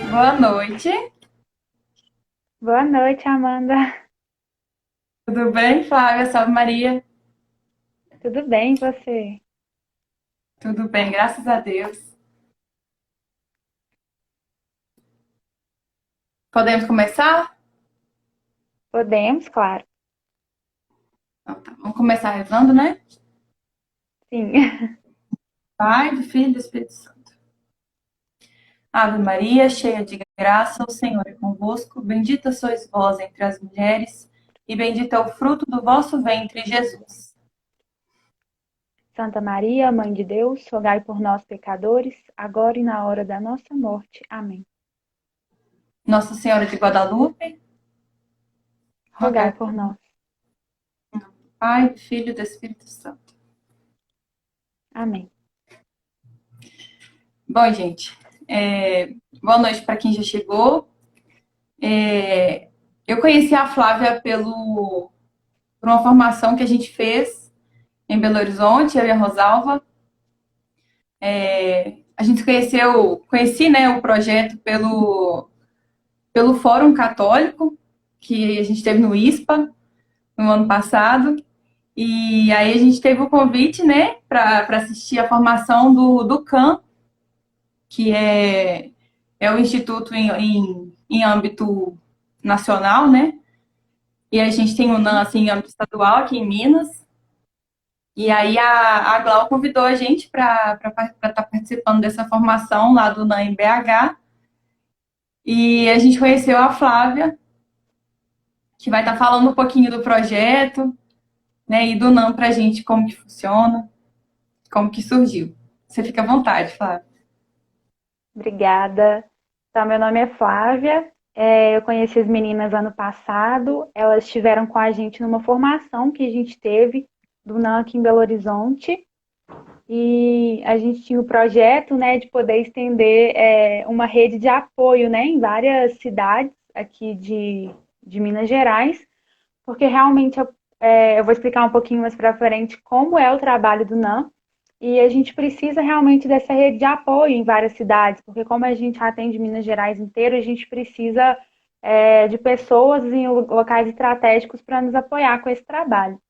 Boa noite, Boa noite, Amanda. tudo bem, Flávia? Salve Maria. Tudo bem, e você? Tudo bem, graças a Deus. Podemos começar? Podemos, claro. Então tá, vamos começar rezando, né? Sim. Pai, do Filho e do Espírito Santo. Ave Maria, cheia de graça, o Senhor é convosco. Bendita sois vós entre as mulheres, e bendito é o fruto do vosso ventre, Jesus. Santa Maria, Mãe de Deus, rogai por nós, pecadores, agora e na hora da nossa morte. Amém. Nossa Senhora de Guadalupe, Rogai rogai por por nós. nós. Pai, do Filho e do Espírito Santo. Amém. Bom, gente, boa noite para quem já chegou. Eu conheci a Flávia por uma formação que a gente fez em Belo Horizonte, eu e a Rosalva. A gente conheci, né, o projeto pelo Fórum Católico, que a gente teve no ISPA no ano passado. E aí a gente teve o convite, né, para assistir a formação do CAM, que é o Instituto em âmbito nacional, né? E a gente tem o NAM assim, em âmbito estadual aqui em Minas. E aí a Glau convidou a gente para estar participando dessa formação lá do NAM em BH. E a gente conheceu a Flávia, que vai estar falando um pouquinho do projeto, né, e do NAM para a gente, como que funciona, como que surgiu. Você fica à vontade, Flávia. Obrigada. Então, meu nome é Flávia. Eu conheci as meninas ano passado. Elas estiveram com a gente numa formação que a gente teve do NAM aqui em Belo Horizonte. E a gente tinha o projeto, né, de poder estender uma rede de apoio, né, em várias cidades aqui de Minas Gerais, porque realmente eu vou explicar um pouquinho mais para frente como é o trabalho do NAM, e a gente precisa realmente dessa rede de apoio em várias cidades, porque como a gente atende Minas Gerais inteiro, a gente precisa de pessoas em locais estratégicos para nos apoiar com esse trabalho.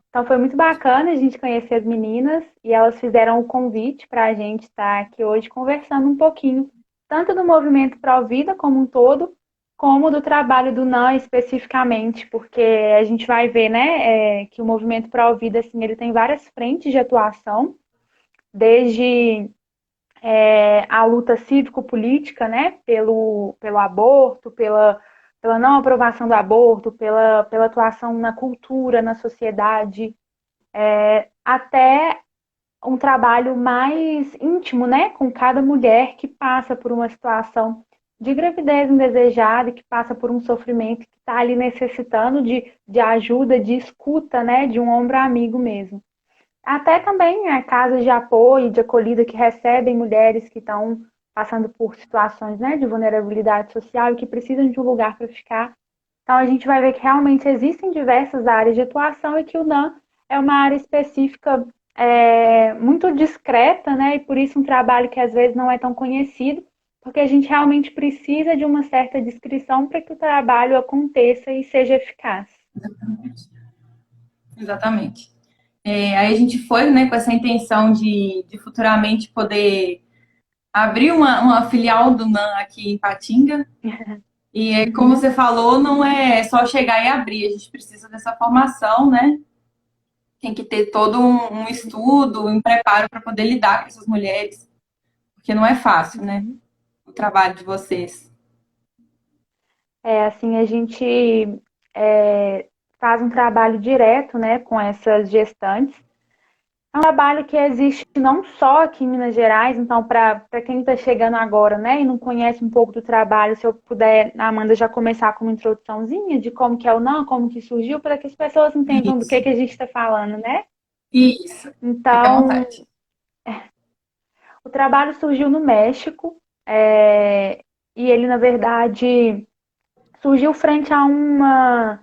Então foi muito bacana a gente conhecer as meninas e elas fizeram o convite para a gente estar aqui hoje conversando um pouquinho, tanto do movimento Pro Vida como um todo, como do trabalho do NAM especificamente, porque a gente vai ver, né, que o movimento Pro Vida, assim, ele tem várias frentes de atuação, desde a luta cívico-política, né, pelo aborto, pela não aprovação do aborto, pela atuação na cultura, na sociedade, até um trabalho mais íntimo, né, com cada mulher que passa por uma situação de gravidez indesejada, que passa por um sofrimento, que está ali necessitando de ajuda, de escuta, né, de um ombro amigo mesmo. Até também casas de apoio, de acolhida que recebem mulheres que estão passando por situações, né, de vulnerabilidade social e que precisam de um lugar para ficar. Então a gente vai ver que realmente existem diversas áreas de atuação e que o NAM é uma área específica muito discreta, né? E por isso um trabalho que às vezes não é tão conhecido, porque a gente realmente precisa de uma certa descrição para que o trabalho aconteça e seja eficaz. Exatamente. Aí a gente foi, né, com essa intenção de futuramente poder abrir uma filial do NAM aqui em Patinga. E como Uhum. você falou, não é só chegar e abrir, a gente precisa dessa formação, né? Tem que ter todo um estudo, um preparo para poder lidar com essas mulheres, porque não é fácil, né? Uhum. O trabalho de vocês. Assim, a gente é, faz um trabalho direto, né, com essas gestantes. É um trabalho que existe não só aqui em Minas Gerais, então, para quem está chegando agora, né, e não conhece um pouco do trabalho, se eu puder, Amanda, já começar com uma introduçãozinha de como que é o NAM, como que surgiu, para que as pessoas entendam do Isso, que a gente está falando, né? isso. Fique à Então, vontade. o trabalho surgiu no México, e ele, na verdade, surgiu frente a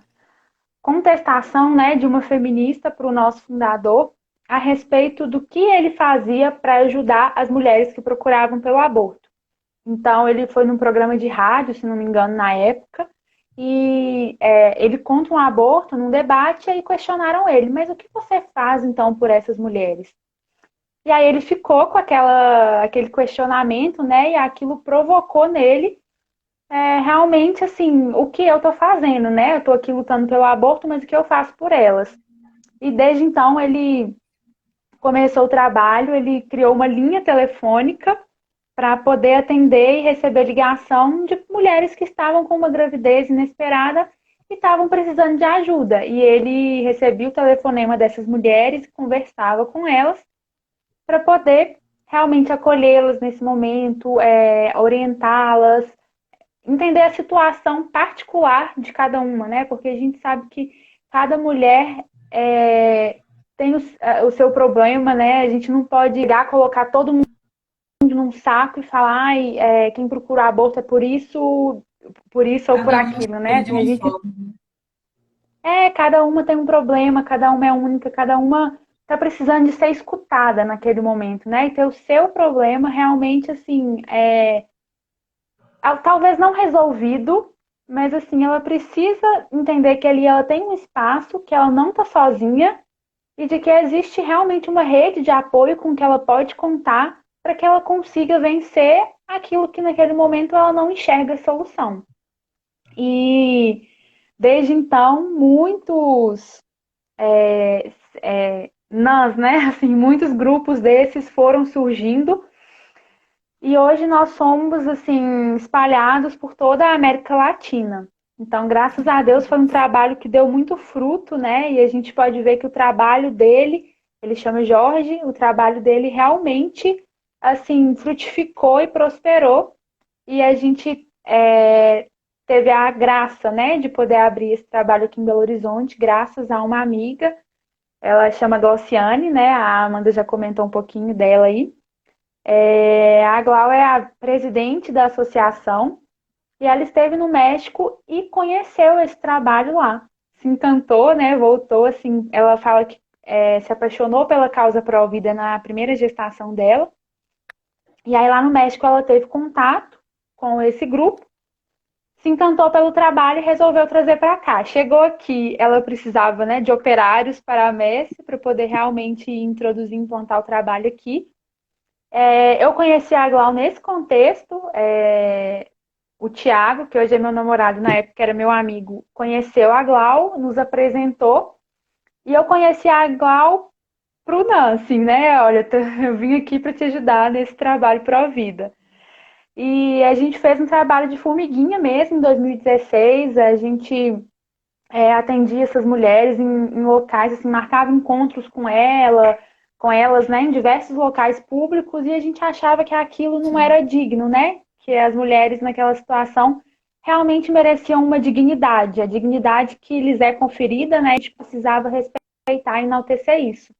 contestação, né, de uma feminista para o nosso fundador a respeito do que ele fazia para ajudar as mulheres que procuravam pelo aborto. Então, ele foi num programa de rádio, se não me engano, na época, e ele contra um aborto num debate, e aí questionaram ele, mas o que você faz, então, por essas mulheres? E aí ele ficou com aquele questionamento, né, e aquilo provocou nele realmente, assim, o que eu tô fazendo, né? Eu tô aqui lutando pelo aborto, mas o que eu faço por elas? E desde então ele começou o trabalho, ele criou uma linha telefônica para poder atender e receber ligação de mulheres que estavam com uma gravidez inesperada e estavam precisando de ajuda. E ele recebia o telefonema dessas mulheres e conversava com elas para poder realmente acolhê-las nesse momento, orientá-las, entender a situação particular de cada uma, né? Porque a gente sabe que cada mulher tem o seu problema, né? A gente não pode ligar, colocar todo mundo num saco e falar, ai, quem procura aborto é por isso ou por Cada uma aquilo, né? escolhe de Assim, a uma gente forma. cada uma tem um problema, cada uma é única, cada uma está precisando de ser escutada naquele momento, né? E ter o seu problema realmente assim, talvez não resolvido, mas assim, ela precisa entender que ali ela tem um espaço, que ela não está sozinha e de que existe realmente uma rede de apoio com que ela pode contar para que ela consiga vencer aquilo que naquele momento ela não enxerga solução. E desde então, muitos nós, né, assim, muitos grupos desses foram surgindo e hoje nós somos assim espalhados por toda a América Latina. Então, graças a Deus, foi um trabalho que deu muito fruto, né? E a gente pode ver que o trabalho dele, ele chama Jorge, o trabalho dele realmente assim frutificou e prosperou. E a gente teve a graça, né, de poder abrir esse trabalho aqui em Belo Horizonte, graças a uma amiga. Ela chama Glauciane, né? A Amanda já comentou um pouquinho dela aí. A Glau é a presidente da associação e ela esteve no México e conheceu esse trabalho lá. Se encantou, né? Voltou, assim, ela fala que se apaixonou pela causa pró-vida na primeira gestação dela. E aí lá no México ela teve contato com esse grupo, se encantou pelo trabalho e resolveu trazer para cá. Chegou aqui, ela precisava, né, de operários para a Messi para poder realmente introduzir e implantar o trabalho aqui. Eu conheci a Glau nesse contexto. O Tiago, que hoje é meu namorado, na época era meu amigo, conheceu a Glau, nos apresentou, e eu conheci a Glau pro Nancy, né? Olha, eu vim aqui para te ajudar nesse trabalho pró-vida. E a gente fez um trabalho de formiguinha mesmo em 2016, a gente atendia essas mulheres em locais, assim, marcava encontros com elas, né, em diversos locais públicos, e a gente achava que aquilo não era digno, né? Que as mulheres naquela situação realmente mereciam uma dignidade, a dignidade que lhes é conferida, né? A gente precisava respeitar e enaltecer isso.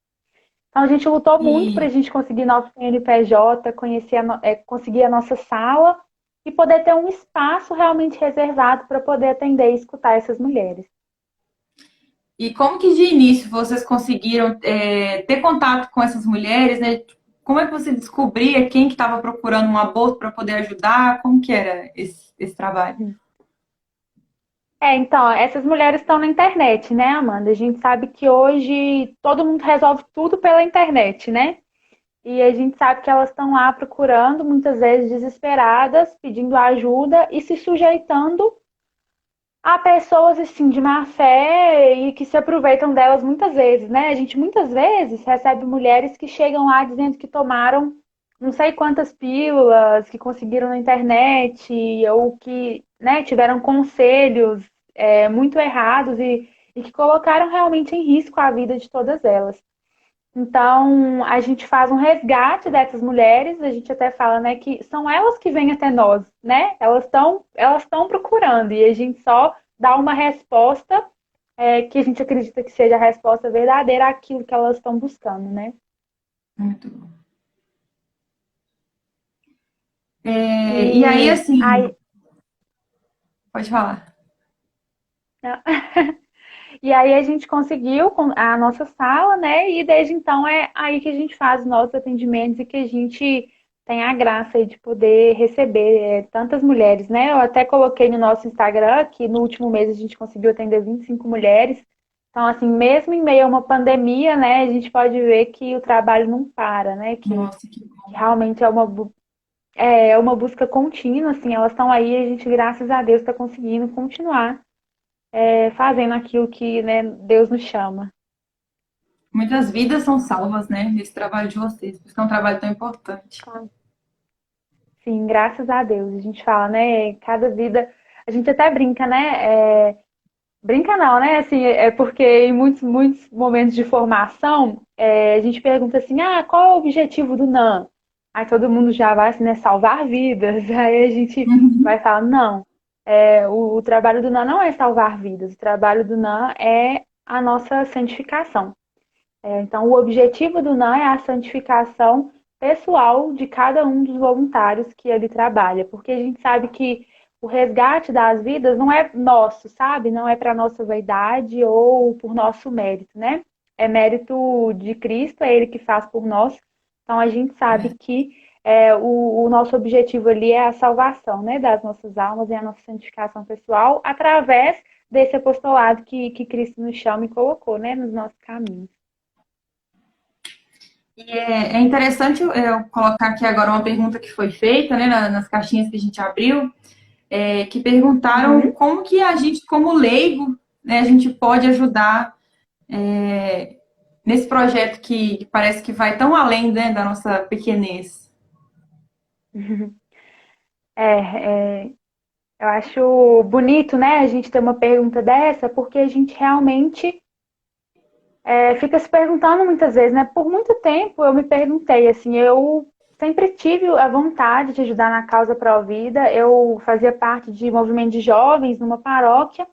Então a gente lutou muito para a E, gente conseguir nosso CNPJ, conseguir a nossa sala e poder ter um espaço realmente reservado para poder atender e escutar essas mulheres. e como que de início vocês conseguiram ter contato com essas mulheres, né? Como é que você descobria quem que estava procurando um aborto para poder ajudar? Como que era esse trabalho? Então, essas mulheres estão na internet, né, Amanda? A gente sabe que hoje todo mundo resolve tudo pela internet, né? E a gente sabe que elas estão lá procurando, muitas vezes desesperadas, pedindo ajuda e se sujeitando a pessoas assim de má fé e que se aproveitam delas muitas vezes, né? A gente muitas vezes recebe mulheres que chegam lá dizendo que tomaram não sei quantas pílulas, que conseguiram na internet ou que, né, tiveram conselhos muito errados e que colocaram realmente em risco a vida de todas elas. Então, a gente faz um resgate dessas mulheres, a gente até fala, né, que são elas que vêm até nós, né? Elas estão procurando e a gente só dá uma resposta que a gente acredita que seja a resposta verdadeira àquilo que elas estão buscando, né? Muito bom. E aí, E assim, aí, pode falar. E aí a gente conseguiu a nossa sala, né? E desde então é aí que a gente faz os nossos atendimentos e que a gente tem a graça aí de poder receber tantas mulheres, né? Eu até coloquei no nosso Instagram que no último mês a gente conseguiu atender 25 mulheres. Então, assim, mesmo em meio a uma pandemia, né, a gente pode ver que o trabalho não para, né? Nossa, que Que bom. realmente é uma busca contínua, assim, elas estão aí e a gente, graças a Deus, está conseguindo continuar fazendo aquilo que, né, Deus nos chama. Muitas vidas são salvas, né, nesse trabalho de vocês, por isso que é um trabalho tão importante. Sim, graças a Deus. A gente fala, né? Cada vida. A gente até brinca, né? Brinca não, né? Assim, é porque em muitos momentos de formação, a gente pergunta assim: ah, qual é o objetivo do NAM? Aí todo mundo já vai assim, né? Salvar vidas. Aí a gente vai falar: não, o trabalho do NAM não é salvar vidas, o trabalho do NAM é a nossa santificação. Então, o objetivo do NAM é a santificação pessoal de cada um dos voluntários que ele trabalha, porque a gente sabe que o resgate das vidas não é nosso, sabe? Não é para nossa vaidade ou por nosso mérito, né? É mérito de Cristo, é Ele que faz por nós. Então, a gente sabe que o nosso objetivo ali é a salvação, né, das nossas almas e a nossa santificação pessoal através desse apostolado que Cristo nos chama e colocou, né, nos nossos caminhos. E é interessante eu colocar aqui agora uma pergunta que foi feita, né, nas caixinhas que a gente abriu, que perguntaram Uhum. como que a gente, como leigo, né, a gente pode ajudar nesse projeto que parece que vai tão além, né, da nossa pequenez. É, eu acho bonito, né, a gente ter uma pergunta dessa, porque a gente realmente fica se perguntando muitas vezes, né? Por muito tempo eu me perguntei, assim, eu sempre tive a vontade de ajudar na causa pró-vida, eu fazia parte de movimento de jovens numa paróquia,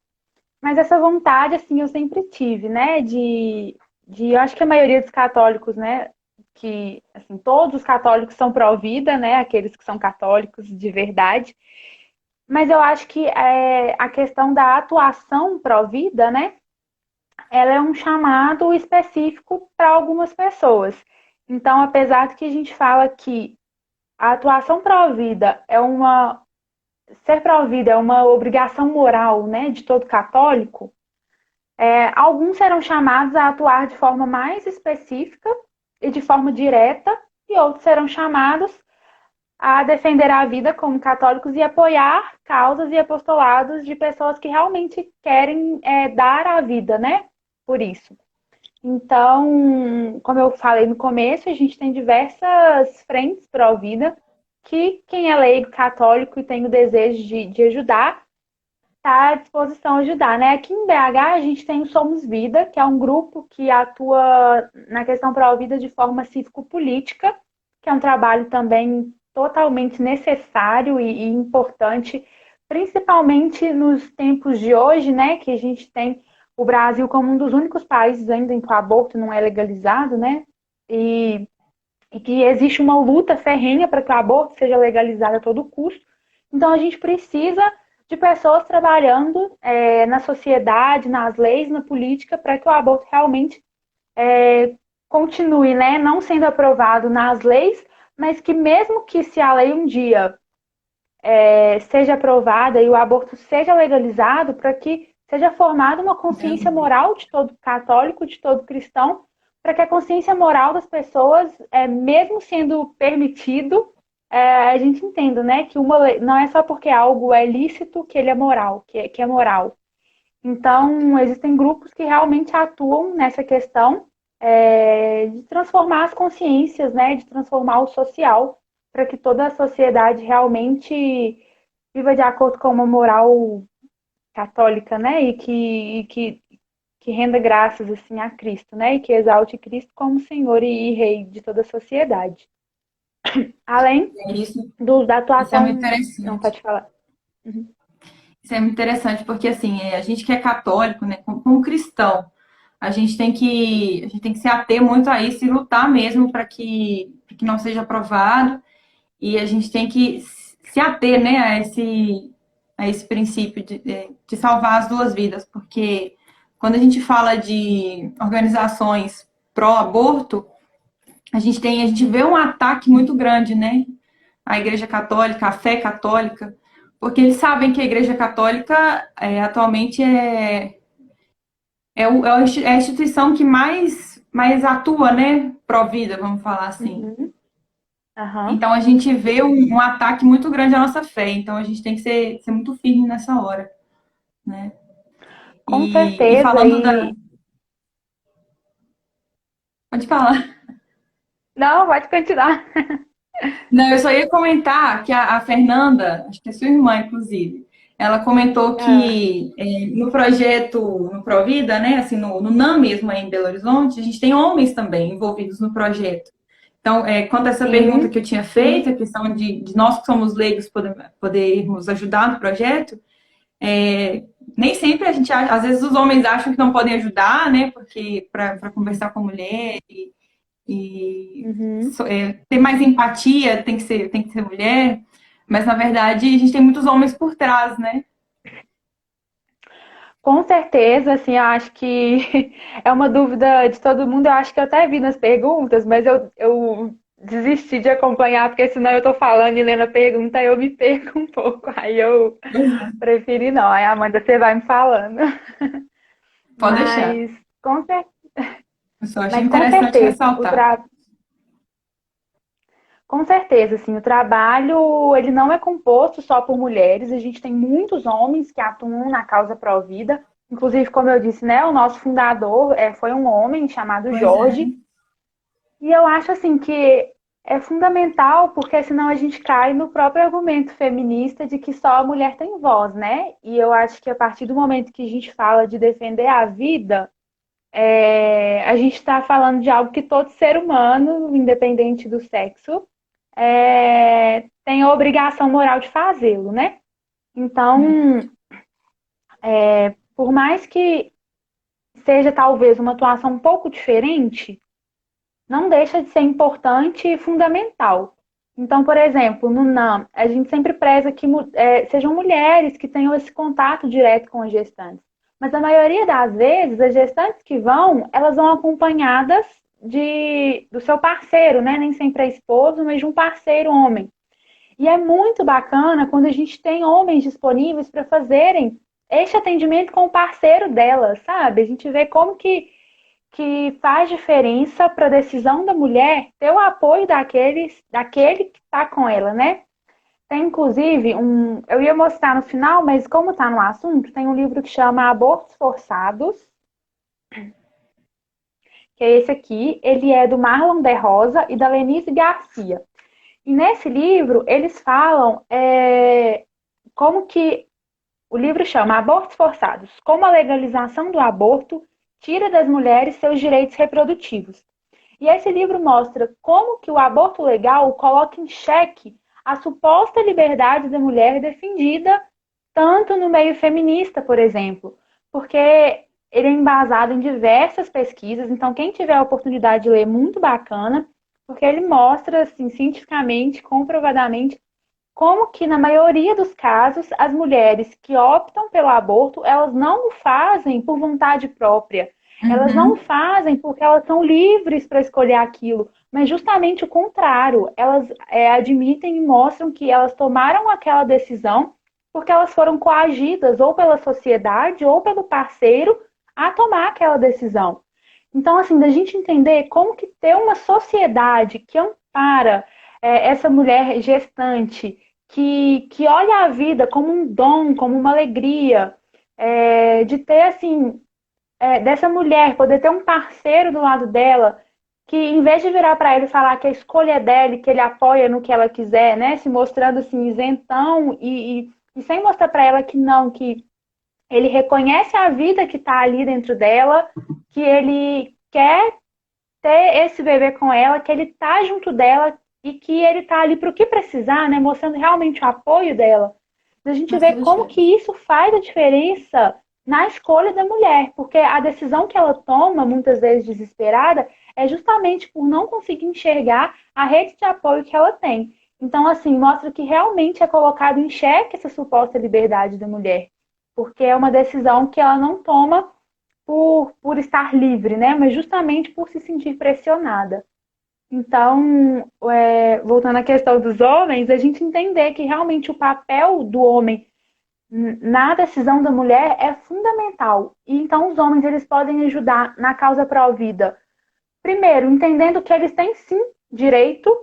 mas essa vontade, assim, eu sempre tive, né? Eu acho que a maioria dos católicos, né? Que, assim, todos os católicos são pró-vida, né? Aqueles que são católicos de verdade. Mas eu acho que a questão da atuação pró-vida, né? Ela é um chamado específico para algumas pessoas. Então, apesar de que a gente fala que a atuação pró-vida ser pró-vida é uma obrigação moral, né, de todo católico, alguns serão chamados a atuar de forma mais específica e de forma direta, e outros serão chamados a defender a vida como católicos e apoiar causas e apostolados de pessoas que realmente querem dar a vida, né? Por isso. Então, como eu falei no começo, a gente tem diversas frentes pró-vida que quem é leigo católico e tem o desejo de ajudar, está à disposição a ajudar, né? Aqui em BH a gente tem o Somos Vida, que é um grupo que atua na questão pró-vida de forma cívico-política, que é um trabalho também totalmente necessário e importante, principalmente nos tempos de hoje, né? Que a gente tem o Brasil como um dos únicos países ainda em que o aborto não é legalizado, né? E, e que existe uma luta ferrenha para que o aborto seja legalizado a todo custo. Então a gente precisa de pessoas trabalhando na sociedade, nas leis, na política, para que o aborto realmente continue, né, não sendo aprovado nas leis, mas que mesmo que se a lei um dia seja aprovada e o aborto seja legalizado, para que seja formada uma consciência moral de todo católico, de todo cristão, para que a consciência moral das pessoas, mesmo sendo permitido, a gente entenda, né, que uma lei, não é só porque algo é lícito que ele é moral, que é moral. Então, existem grupos que realmente atuam nessa questão de transformar as consciências, né, de transformar o social, para que toda a sociedade realmente viva de acordo com uma moral católica, né, que renda graças assim a Cristo, né, e que exalte Cristo como Senhor e Rei de toda a sociedade. Além Isso, da isso é muito atuação, não interessante. pode falar. Uhum. Isso é muito interessante, porque assim, a gente que é católico, né, como cristão, a gente tem que se ater muito a isso e lutar mesmo para que não seja aprovado. E a gente tem que se ater, né, a esse princípio de salvar as duas vidas, porque quando a gente fala de organizações pró-aborto, a gente vê um ataque muito grande, né? A Igreja Católica, a fé católica, porque eles sabem que a Igreja Católica atualmente é a instituição que mais atua, né? Pró-vida, vamos falar assim. Uhum. Aham. Então a gente vê um ataque muito grande à nossa fé, então a gente tem que ser muito firme nessa hora, né? Com E certeza. falando da. Pode falar. Não, pode continuar. Não, eu só ia comentar que a Fernanda, acho que é sua irmã, inclusive, ela comentou Ah, que no projeto, no Provida, né, assim, no NAM mesmo aí em Belo Horizonte, a gente tem homens também envolvidos no projeto. Então, quanto a essa pergunta sim. que eu tinha feito, a questão de nós que somos leigos podermos ajudar no projeto, nem sempre a gente, às vezes os homens acham que não podem ajudar, né, porque para conversar com a mulher e Uhum. ter mais empatia tem que ser mulher, mas na verdade a gente tem muitos homens por trás, né? Com certeza, assim, eu acho que é uma dúvida de todo mundo. Eu acho que eu até vi nas perguntas, mas eu desisti de acompanhar, porque senão eu tô falando e lendo a pergunta, eu me perco um pouco. Aí eu Pois é. preferi não. Aí, Amanda, você vai me falando. Pode deixar. Mas com, cer- Eu só achei mas com interessante certeza, ressaltar. com certeza, assim, o trabalho ele não é composto só por mulheres, a gente tem muitos homens que atuam na causa pró-vida. Inclusive, como eu disse, né, o nosso fundador foi um homem chamado Pois é. Jorge. E eu acho assim que é fundamental, porque senão a gente cai no próprio argumento feminista de que só a mulher tem voz, né? E eu acho que a partir do momento que a gente fala de defender a vida, a gente está falando de algo que todo ser humano, independente do sexo, tem a obrigação moral de fazê-lo, né? Então, por mais que seja talvez uma atuação um pouco diferente, não deixa de ser importante e fundamental. Então, por exemplo, no NAM, a gente sempre preza que sejam mulheres que tenham esse contato direto com as gestantes. Mas a maioria das vezes, as gestantes que vão, elas vão acompanhadas do seu parceiro, né? Nem sempre é esposo, mas de um parceiro homem. E é muito bacana quando a gente tem homens disponíveis para fazerem este atendimento com o parceiro delas, sabe? A gente vê como que faz diferença para a decisão da mulher ter o apoio daquele que está com ela, né? Tem inclusive eu ia mostrar no final, mas como está no assunto, tem um livro que chama Abortos Forçados, que é esse aqui, ele é do Marlon de Rosa e da Lenise Garcia. E nesse livro eles falam como que o livro chama Abortos Forçados, como a legalização do aborto tira das mulheres seus direitos reprodutivos. E esse livro mostra como que o aborto legal coloca em xeque a suposta liberdade da mulher defendida tanto no meio feminista, por exemplo, porque ele é embasado em diversas pesquisas, então quem tiver a oportunidade de ler, muito bacana, porque ele mostra, assim, cientificamente, comprovadamente, como que na maioria dos casos as mulheres que optam pelo aborto, elas não o fazem por vontade própria. Elas não o Uhum. fazem porque elas são livres para escolher aquilo, mas justamente o contrário. Elas admitem e mostram que elas tomaram aquela decisão porque elas foram coagidas ou pela sociedade ou pelo parceiro a tomar aquela decisão. Então, assim, da gente entender como que ter uma sociedade que ampara essa mulher gestante, que olha a vida como um dom, como uma alegria, de ter, assim, dessa mulher poder ter um parceiro do lado dela, que em vez de virar para ele e falar que a escolha é dela e que ele apoia no que ela quiser, né, se mostrando assim isentão e sem mostrar para ela que não, que ele reconhece a vida que está ali dentro dela, que ele quer ter esse bebê com ela, que ele tá junto dela e que ele tá ali para o que precisar, né? Mostrando realmente o apoio dela. A gente Com vê toda como que certeza. isso faz a diferença na escolha da mulher, porque a decisão que ela toma, muitas vezes desesperada, é justamente por não conseguir enxergar a rede de apoio que ela tem. Então, assim, mostra que realmente é colocado em xeque essa suposta liberdade da mulher, porque é uma decisão que ela não toma por estar livre, né? Mas justamente por se sentir pressionada. Então, voltando à questão dos homens, a gente entender que realmente o papel do homem na decisão da mulher é fundamental. E então os homens eles podem ajudar na causa pró-vida. Primeiro, entendendo que eles têm sim direito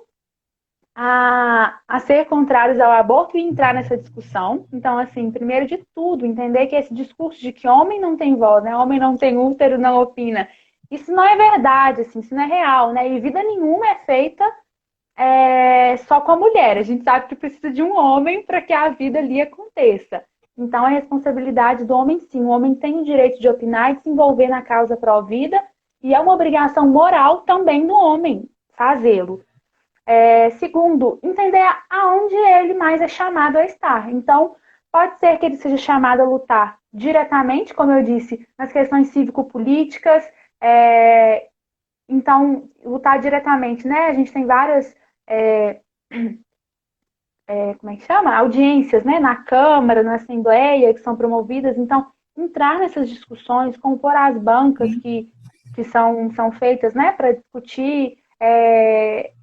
a ser contrários ao aborto e entrar nessa discussão. Então, assim, primeiro de tudo, entender que esse discurso de que homem não tem voz, né? Homem não tem útero, não opina. Isso não é verdade, assim, isso não é real, né? E vida nenhuma é feita só com a mulher. A gente sabe que precisa de um homem para que a vida ali aconteça. Então, é responsabilidade do homem, sim. O homem tem o direito de opinar e se envolver na causa pró-vida, e é uma obrigação moral também do homem fazê-lo. Segundo, entender aonde ele mais é chamado a estar. Então, pode ser que ele seja chamado a lutar diretamente, como eu disse, nas questões cívico-políticas. Então, lutar diretamente, né? A gente tem várias como é que chama? Audiências, né? Na Câmara, na Assembleia, que são promovidas. Então, entrar nessas discussões, compor as bancas que são feitas, né? Para discutir,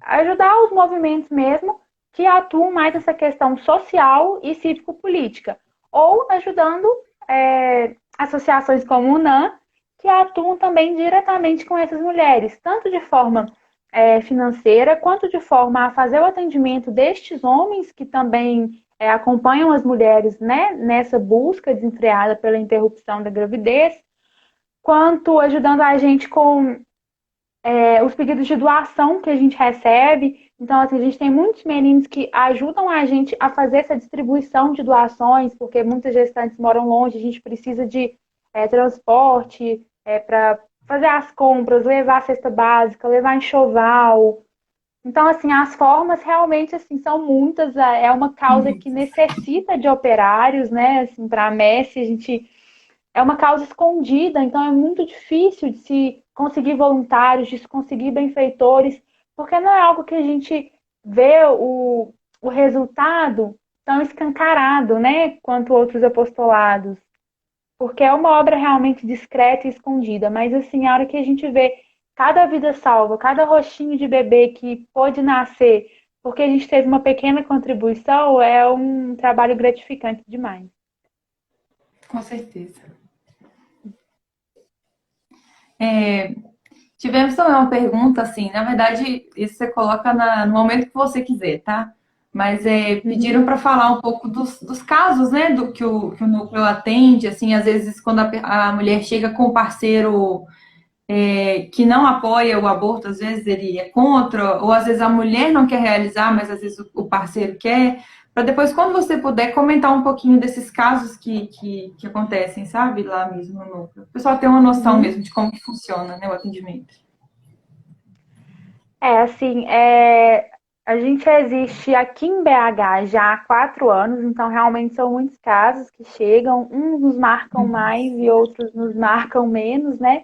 ajudar os movimentos mesmo que atuam mais nessa questão social e cívico-política. Ou ajudando associações como o UNAM, que atuam também diretamente com essas mulheres, tanto de forma financeira, quanto de forma a fazer o atendimento destes homens que também acompanham as mulheres, né, nessa busca desenfreada pela interrupção da gravidez, quanto ajudando a gente com os pedidos de doação que a gente recebe. Então, assim, a gente tem muitos meninos que ajudam a gente a fazer essa distribuição de doações, porque muitas gestantes moram longe, a gente precisa de transporte para fazer as compras, levar a cesta básica, levar enxoval. Então, assim, as formas realmente assim são muitas. É uma causa que necessita de operários, né? Assim, para a Messi, a gente é uma causa escondida, então é muito difícil de se conseguir voluntários, de se conseguir benfeitores, porque não é algo que a gente vê o resultado tão escancarado, né? Quanto outros apostolados. Porque é uma obra realmente discreta e escondida, mas assim, a hora que a gente vê cada vida salva, cada rostinho de bebê que pôde nascer, porque a gente teve uma pequena contribuição, é um trabalho gratificante demais. Com certeza. Tivemos também uma pergunta, assim, na verdade, isso você coloca no momento que você quiser, tá? Mas pediram para falar um pouco dos casos, né, do que o núcleo atende, assim, às vezes quando a mulher chega com o parceiro que não apoia o aborto, às vezes ele é contra, ou às vezes a mulher não quer realizar, mas às vezes o parceiro quer, para depois, quando você puder, comentar um pouquinho desses casos que acontecem, sabe, lá mesmo no núcleo. O pessoal tem uma noção mesmo de como que funciona, né, o atendimento. Assim, a gente existe aqui em BH já há 4 anos, então realmente são muitos casos que chegam, uns nos marcam mais e outros nos marcam menos, né?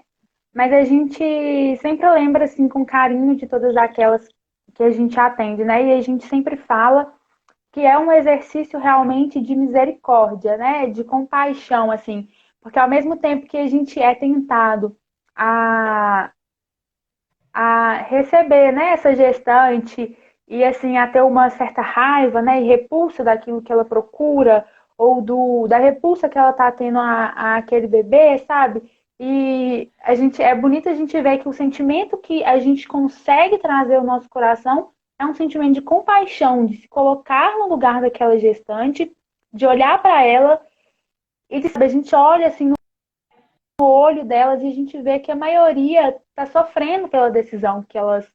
Mas a gente sempre lembra, assim, com carinho de todas aquelas que a gente atende, né? E a gente sempre fala que é um exercício realmente de misericórdia, né? De compaixão, assim. Porque ao mesmo tempo que a gente é tentado a receber, né, essa gestante e assim a ter uma certa raiva, né, e repulsa daquilo que ela procura ou da repulsa que ela está tendo a aquele bebê, sabe? E é bonito a gente ver que o sentimento que a gente consegue trazer ao nosso coração é um sentimento de compaixão, de se colocar no lugar daquela gestante, de olhar para ela e a gente olha assim olho delas e a gente vê que a maioria está sofrendo pela decisão que elas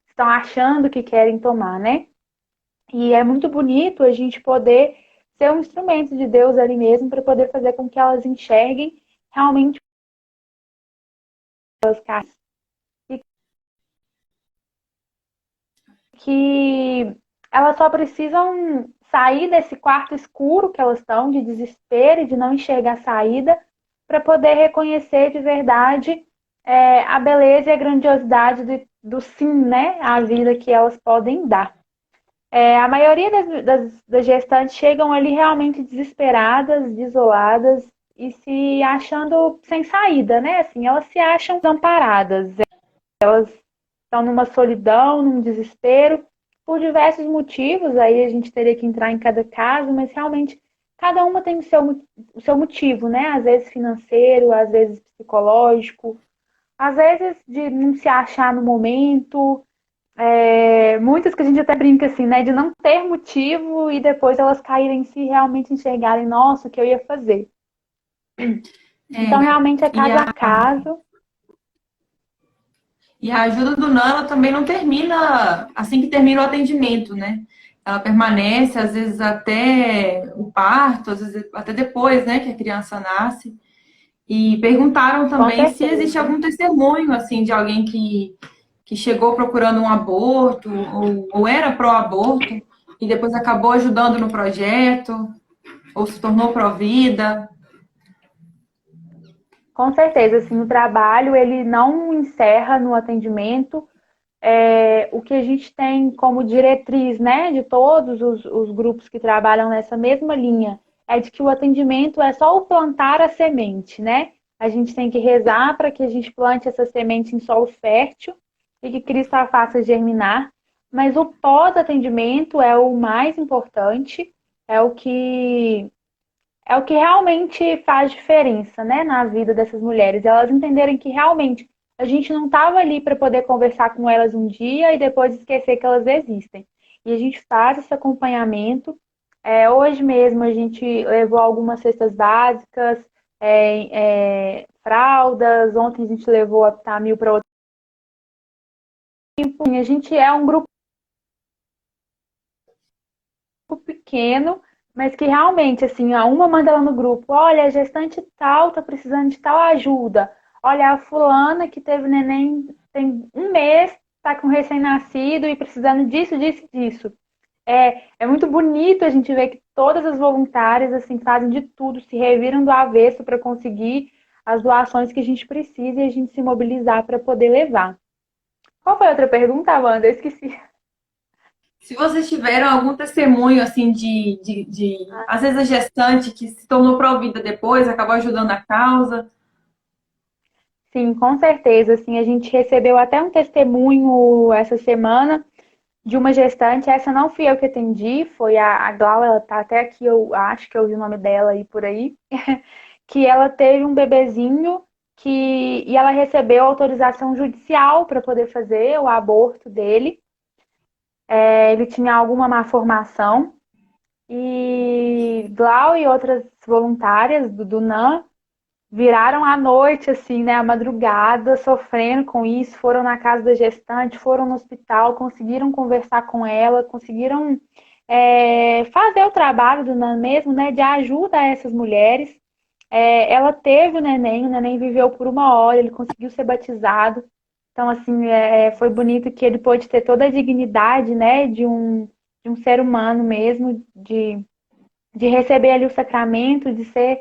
estão achando que querem tomar, né? E é muito bonito a gente poder ser um instrumento de Deus ali mesmo para poder fazer com que elas enxerguem realmente as caras e que elas só precisam sair desse quarto escuro que elas estão, de desespero e de não enxergar a saída, para poder reconhecer de verdade a beleza e a grandiosidade do sim, né? A vida que elas podem dar. A maioria das gestantes chegam ali realmente desesperadas, desoladas, e se achando sem saída, né? Assim, elas se acham desamparadas, elas estão numa solidão, num desespero, por diversos motivos, aí a gente teria que entrar em cada caso, mas realmente cada uma tem o seu motivo, né? Às vezes financeiro, às vezes psicológico, às vezes de não se achar no momento, muitas que a gente até brinca assim, né? De não ter motivo e depois elas caírem em si e realmente enxergarem, nossa, o que eu ia fazer. Então, É, realmente é e caso a a, caso. e a ajuda do NAN, ela também não termina assim que termina o atendimento, né? Ela permanece, às vezes, até o parto, às vezes até depois, né, que a criança nasce. E perguntaram Com também se existe certeza. algum testemunho, assim, de alguém que chegou procurando um aborto, ou era pró-aborto, e depois acabou ajudando no projeto, ou se tornou pró-vida. Com certeza, assim, o trabalho ele não encerra no atendimento. O que a gente tem como diretriz, né, de todos os grupos que trabalham nessa mesma linha, é de que o atendimento é só o plantar a semente, né? A gente tem que rezar para que a gente plante essa semente em solo fértil e que Cristo a faça germinar. Mas o pós-atendimento é o mais importante, é o que é o que realmente faz diferença, né, na vida dessas mulheres. Elas entenderem que realmente a gente não estava ali para poder conversar com elas um dia e depois esquecer que elas existem. E a gente faz esse acompanhamento. Hoje mesmo a gente levou algumas cestas básicas, fraldas. Ontem a gente levou a Tamil para outro tempo. A gente é um grupo pequeno, mas que realmente, assim, a uma manda lá no grupo, olha, a gestante tal tá precisando de tal ajuda. Olha, a fulana que teve neném tem um mês, tá com recém-nascido e precisando disso, disso, disso. É muito bonito a gente ver que todas as voluntárias, assim, fazem de tudo, se reviram do avesso para conseguir as doações que a gente precisa e a gente se mobilizar para poder levar. Qual foi a outra pergunta, Amanda? Eu esqueci. Se vocês tiveram algum testemunho, assim, às vezes a gestante que se tornou pró-vida depois, acabou ajudando a causa. Sim, com certeza. Assim, a gente recebeu até um testemunho essa semana de uma gestante. Essa não fui eu que atendi, foi a Glau, ela tá até aqui, eu acho que eu ouvi o nome dela aí por aí, que ela teve um bebezinho e ela recebeu autorização judicial para poder fazer o aborto dele. Ele tinha alguma malformação e Glau e outras voluntárias do NAM viraram à noite, assim, né, à madrugada, sofrendo com isso, foram na casa da gestante, foram no hospital, conseguiram conversar com ela, conseguiram fazer o trabalho do NAN mesmo, né, de ajuda a essas mulheres. Ela teve o neném viveu por uma hora, ele conseguiu ser batizado. Então, assim, foi bonito que ele pôde ter toda a dignidade, né, de um ser humano mesmo, de receber ali o sacramento, de ser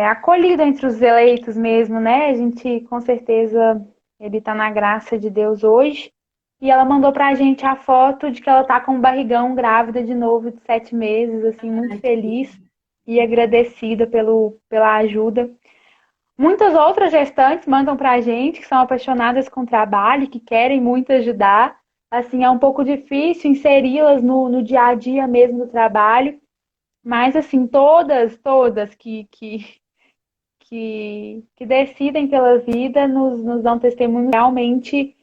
acolhido entre os eleitos mesmo, né? A gente, com certeza, ele está na graça de Deus hoje. E ela mandou pra gente a foto de que ela tá com um barrigão grávida de novo de 7 meses, assim, muito feliz e agradecida pela ajuda. Muitas outras gestantes mandam pra gente que são apaixonadas com o trabalho, que querem muito ajudar. Assim, é um pouco difícil inseri-las no dia a dia mesmo do trabalho, mas assim, todas que decidem pela vida nos dão testemunho realmente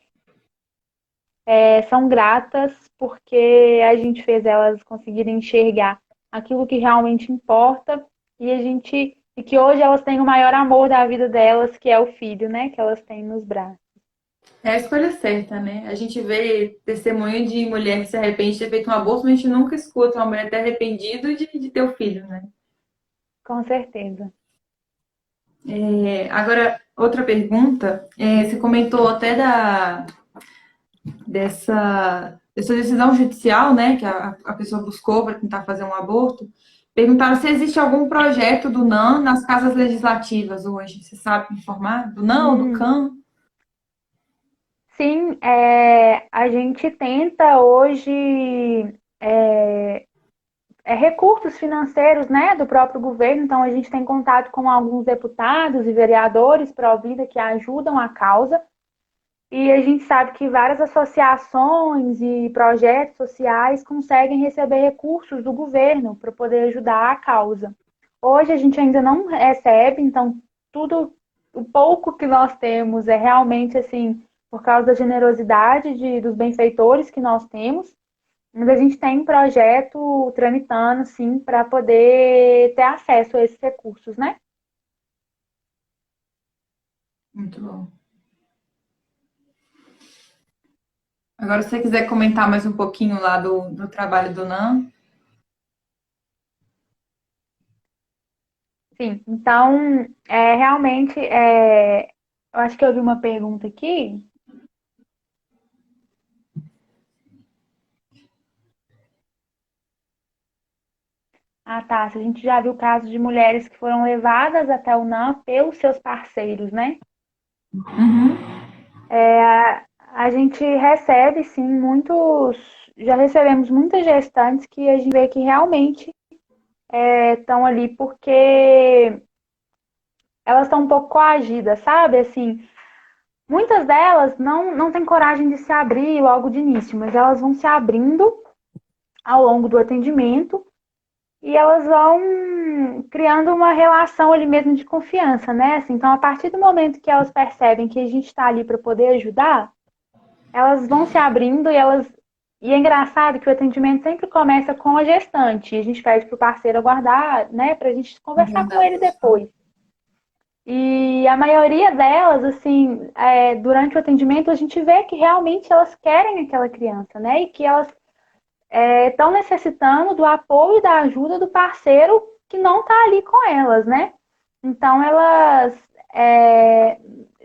são gratas porque a gente fez elas conseguirem enxergar aquilo que realmente importa e que hoje elas têm o maior amor da vida delas, que é o filho, né? Que elas têm nos braços. É a escolha certa, né? A gente vê testemunho de mulher que se arrepende de ter feito um aborto, mas a gente nunca escuta uma mulher ter arrependido de ter o filho, né? Com certeza. Agora, outra pergunta. Você comentou até dessa decisão judicial, né, que a pessoa buscou para tentar fazer um aborto. Perguntaram se existe algum projeto do NAM nas casas legislativas hoje. Você sabe me informar? Do NAM ou do Hum, CAM? sim, a gente tenta hoje recursos financeiros, né, do próprio governo. Então, a gente tem contato com alguns deputados e vereadores pró-vida que ajudam a causa. E a gente sabe que várias associações e projetos sociais conseguem receber recursos do governo para poder ajudar a causa. Hoje a gente ainda não recebe, então tudo, o pouco que nós temos é realmente assim, por causa da generosidade dos benfeitores que nós temos. Mas a gente tem um projeto tramitando, sim, para poder ter acesso a esses recursos, né? Muito bom. Agora, se você quiser comentar mais um pouquinho lá do trabalho do NAM. Sim, então, realmente, eu acho que eu vi uma pergunta aqui. Ah, tá. Se a gente já viu casos de mulheres que foram levadas até o NAM pelos seus parceiros, né? Uhum. A gente recebe, sim, muitos. Já recebemos muitas gestantes que a gente vê que realmente estão ali porque elas estão um pouco coagidas, sabe? Assim, muitas delas não têm coragem de se abrir logo de início, mas elas vão se abrindo ao longo do atendimento e elas vão criando uma relação ali mesmo de confiança, né? Assim, então, a partir do momento que elas percebem que a gente está ali para poder ajudar, elas vão se abrindo e elas. E é engraçado que o atendimento sempre começa com a gestante. E a gente pede para o parceiro aguardar, né, para a gente conversar com ele depois. E a maioria delas, assim, durante o atendimento, a gente vê que realmente elas querem aquela criança, né? E que elas estão necessitando do apoio e da ajuda do parceiro que não está ali com elas, né? Então, elas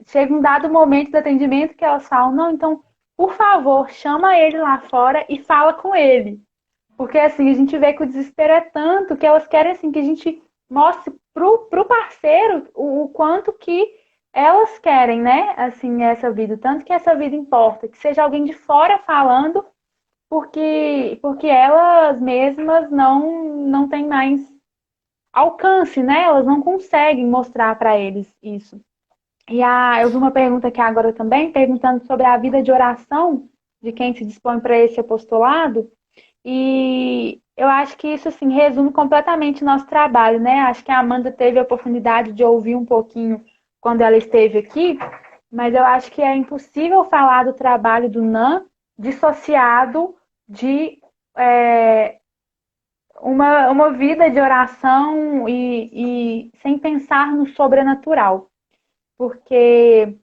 chega um dado momento do atendimento que elas falam, não, então, por favor, chama ele lá fora e fala com ele. Porque, assim, a gente vê que o desespero é tanto que elas querem, assim, que a gente mostre pro parceiro o quanto que elas querem, né, assim, essa vida, o tanto que essa vida importa, que seja alguém de fora falando, porque elas mesmas não têm mais alcance, né? Elas não conseguem mostrar para eles isso. Eu vi uma pergunta aqui agora também, perguntando sobre a vida de oração de quem se dispõe para esse apostolado. E eu acho que isso assim resume completamente o nosso trabalho, né? Acho que a Amanda teve a oportunidade de ouvir um pouquinho quando ela esteve aqui, mas eu acho que é impossível falar do trabalho do NAM dissociado de uma vida de oração e sem pensar no sobrenatural. Porque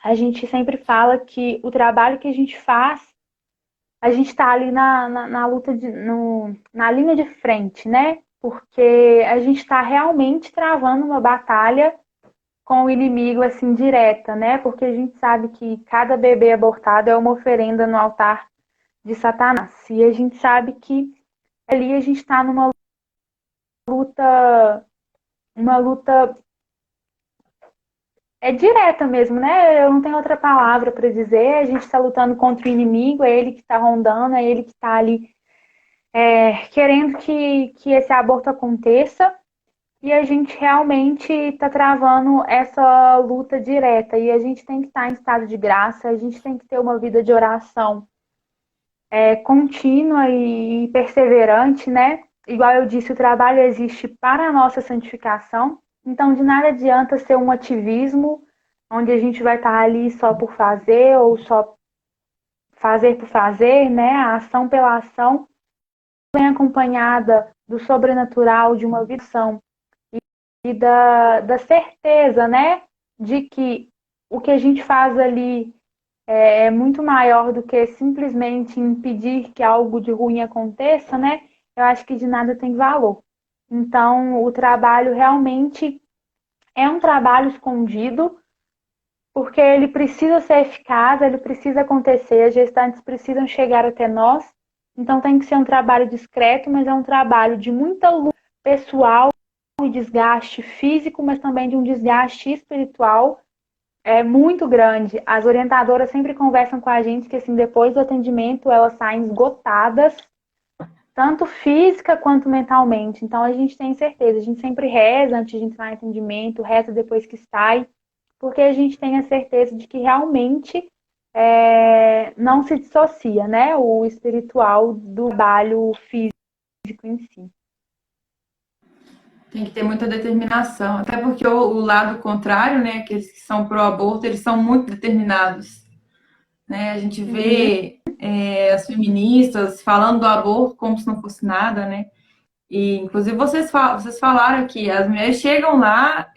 a gente sempre fala que o trabalho que a gente faz, a gente está ali na luta, na linha de frente, né? Porque a gente está realmente travando uma batalha com o inimigo, assim, direta, né? Porque a gente sabe que cada bebê abortado é uma oferenda no altar de Satanás. E a gente sabe que ali a gente está numa luta, uma luta direta mesmo, né? Eu não tenho outra palavra para dizer. A gente está lutando contra o inimigo, é ele que está rondando, é ele que está ali querendo que esse aborto aconteça. E a gente realmente está travando essa luta direta. E a gente tem que estar em estado de graça, a gente tem que ter uma vida de oração contínua e perseverante, né? Igual eu disse, o trabalho existe para a nossa santificação. Então, de nada adianta ser um ativismo onde a gente vai estar ali só por fazer ou só fazer por fazer, né? A ação pela ação vem acompanhada do sobrenatural, de uma visão e da certeza, né? De que o que a gente faz ali é muito maior do que simplesmente impedir que algo de ruim aconteça, né? Eu acho que de nada tem valor. Então, o trabalho realmente é um trabalho escondido, porque ele precisa ser eficaz, ele precisa acontecer, as gestantes precisam chegar até nós. Então, tem que ser um trabalho discreto, mas é um trabalho de muita luta pessoal e desgaste físico, mas também de um desgaste espiritual muito grande. As orientadoras sempre conversam com a gente que, assim, depois do atendimento, elas saem esgotadas, tanto física quanto mentalmente. Então a gente tem certeza, a gente sempre reza antes de entrar em atendimento, reza depois que sai, porque a gente tem a certeza de que realmente não se dissocia, né, o espiritual do trabalho físico em si. Tem que ter muita determinação, até porque o lado contrário, né, aqueles que são pró-aborto, eles são muito determinados, né? A gente Uhum. vê as feministas falando do aborto como se não fosse nada, né? E, inclusive, vocês falaram que as mulheres chegam lá,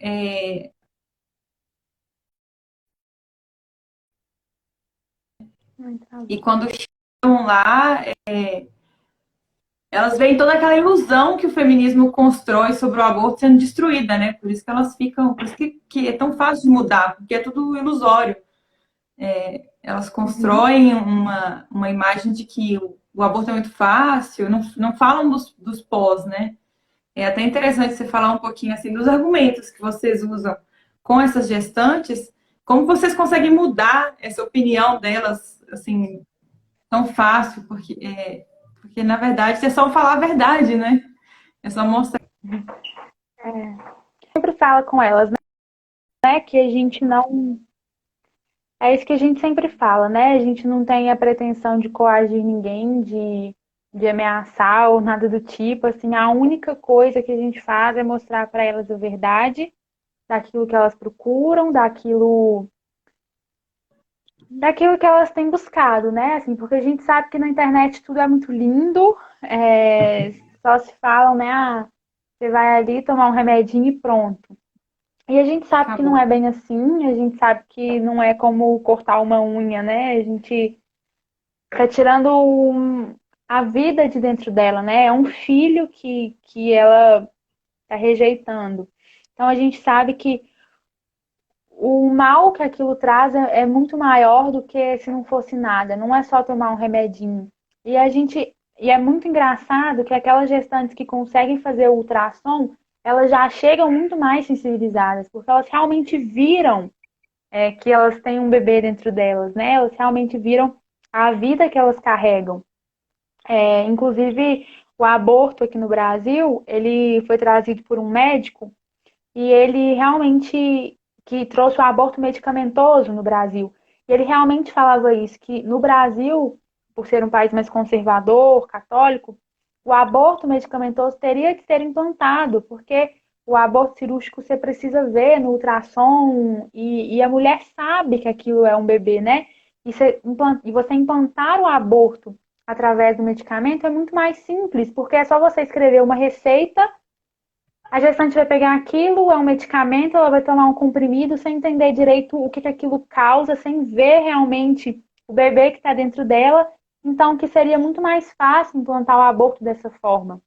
Ai, travou. e quando chegam lá, elas veem toda aquela ilusão que o feminismo constrói sobre o aborto sendo destruída, né? Por isso que elas ficam, por isso que é tão fácil de mudar, porque é tudo ilusório. Elas Uhum. constroem uma imagem de que o aborto é muito fácil, não falam dos pós, né? É até interessante você falar um pouquinho assim dos argumentos que vocês usam com essas gestantes, como vocês conseguem mudar essa opinião delas assim tão fácil, porque na verdade é só falar a verdade, né? É só mostrar. Sempre fala com elas, né, que a gente não. É isso que a gente sempre fala, né? A gente não tem a pretensão de coagir ninguém, de ameaçar ou nada do tipo. Assim, a única coisa que a gente faz é mostrar para elas a verdade daquilo que elas procuram, daquilo que elas têm buscado, né? Assim, porque a gente sabe que na internet tudo é muito lindo, só se falam, né? Ah, você vai ali tomar um remedinho e pronto. E a gente sabe que não Acabou. é bem assim, a gente sabe que não é como cortar uma unha, né? A gente tá tirando a vida de dentro dela, né? É um filho que ela tá rejeitando. Então a gente sabe que o mal que aquilo traz é muito maior do que se não fosse nada. Não é só tomar um remedinho. E é muito engraçado que aquelas gestantes que conseguem fazer o ultrassom, elas já chegam muito mais sensibilizadas, porque elas realmente viram que elas têm um bebê dentro delas, né? Elas realmente viram a vida que elas carregam. Inclusive, o aborto aqui no Brasil, ele foi trazido por um médico e ele realmente que trouxe o aborto medicamentoso no Brasil. E ele realmente falava isso, que no Brasil, por ser um país mais conservador, católico, o aborto medicamentoso teria que ser implantado, porque o aborto cirúrgico você precisa ver no ultrassom e a mulher sabe que aquilo é um bebê, né? E você implantar o aborto através do medicamento é muito mais simples, porque é só você escrever uma receita, a gestante vai pegar aquilo, é um medicamento, ela vai tomar um comprimido sem entender direito o que aquilo causa, sem ver realmente o bebê que está dentro dela. Então, que seria muito mais fácil implantar o aborto dessa forma.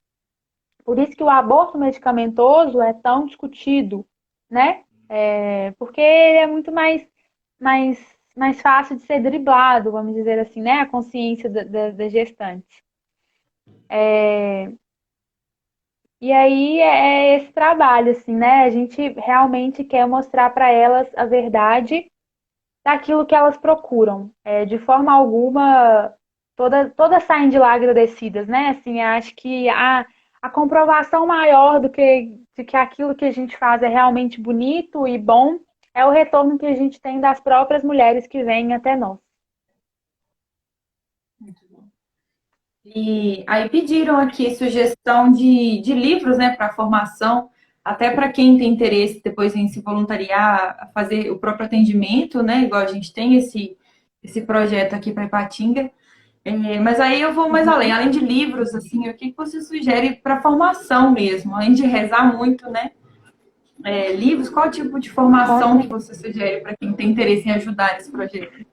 Por isso que o aborto medicamentoso é tão discutido, né? Porque ele é muito mais, mais fácil de ser driblado, vamos dizer assim, né? A consciência das gestantes. E aí é esse trabalho, assim, né? A gente realmente quer mostrar para elas a verdade daquilo que elas procuram. De forma alguma, todas saem de lá agradecidas, né? Assim, acho que a comprovação maior de que aquilo que a gente faz é realmente bonito e bom é o retorno que a gente tem das próprias mulheres que vêm até nós. E aí pediram aqui sugestão de livros, né, para formação, até para quem tem interesse depois em se voluntariar, a fazer o próprio atendimento, né, igual a gente tem esse projeto aqui para Ipatinga. Mas aí eu vou mais Uhum. além de livros, assim, o que você sugere para formação mesmo, além de rezar muito, né? Livros, qual tipo de Com, formação que você sugere para quem tem interesse em ajudar nesse projeto?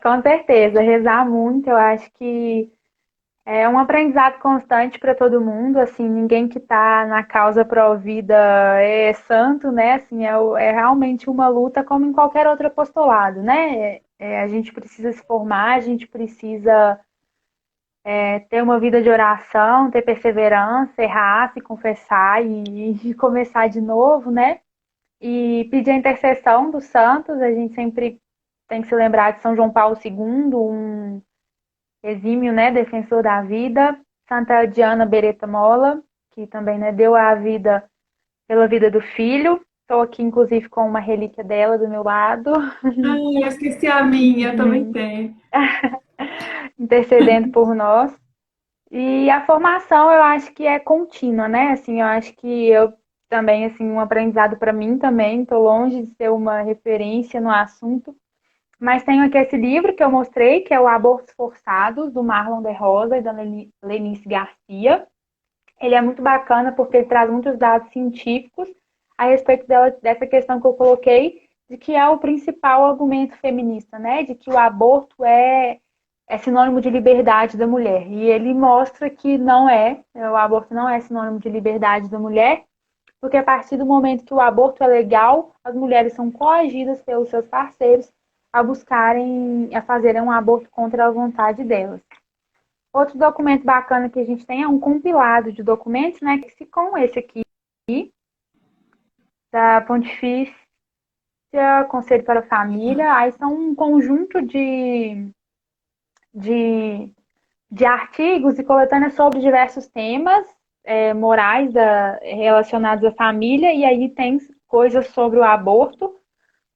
com certeza, rezar muito, eu acho que é um aprendizado constante para todo mundo, assim, ninguém que está na causa pró-vida é santo, né? Assim, é realmente uma luta como em qualquer outro apostolado, né? A gente precisa se formar, a gente precisa ter uma vida de oração, ter perseverança, errar, se confessar e começar de novo, né? E pedir a intercessão dos santos, a gente sempre tem que se lembrar de São João Paulo II, exímio, né, defensor da vida, Santa Diana Beretta Molla, que também, né, deu a vida pela vida do filho. Estou aqui, inclusive, com uma relíquia dela do meu lado, Ai, eu esqueci a minha, eu também tenho. intercedendo por nós. E a formação, eu acho que é contínua, né? Assim, eu acho que eu também, assim, um aprendizado para mim também. Estou longe de ser uma referência no assunto, mas tenho aqui esse livro que eu mostrei, que é o Abortos Forçados, do Marlon de Rosa e da Lenice Garcia. Ele é muito bacana porque ele traz muitos dados científicos a respeito dessa questão que eu coloquei, de que é o principal argumento feminista, né? De que o aborto é sinônimo de liberdade da mulher. E ele mostra que não é, o aborto não é sinônimo de liberdade da mulher, porque a partir do momento que o aborto é legal, as mulheres são coagidas pelos seus parceiros a fazerem um aborto contra a vontade delas. Outro documento bacana que a gente tem é um compilado de documentos, né, que se com esse aqui, da Pontifícia Conselho para a Família, aí são um conjunto de, de artigos e coletâneas sobre diversos temas morais relacionados à família, e aí tem coisas sobre o aborto,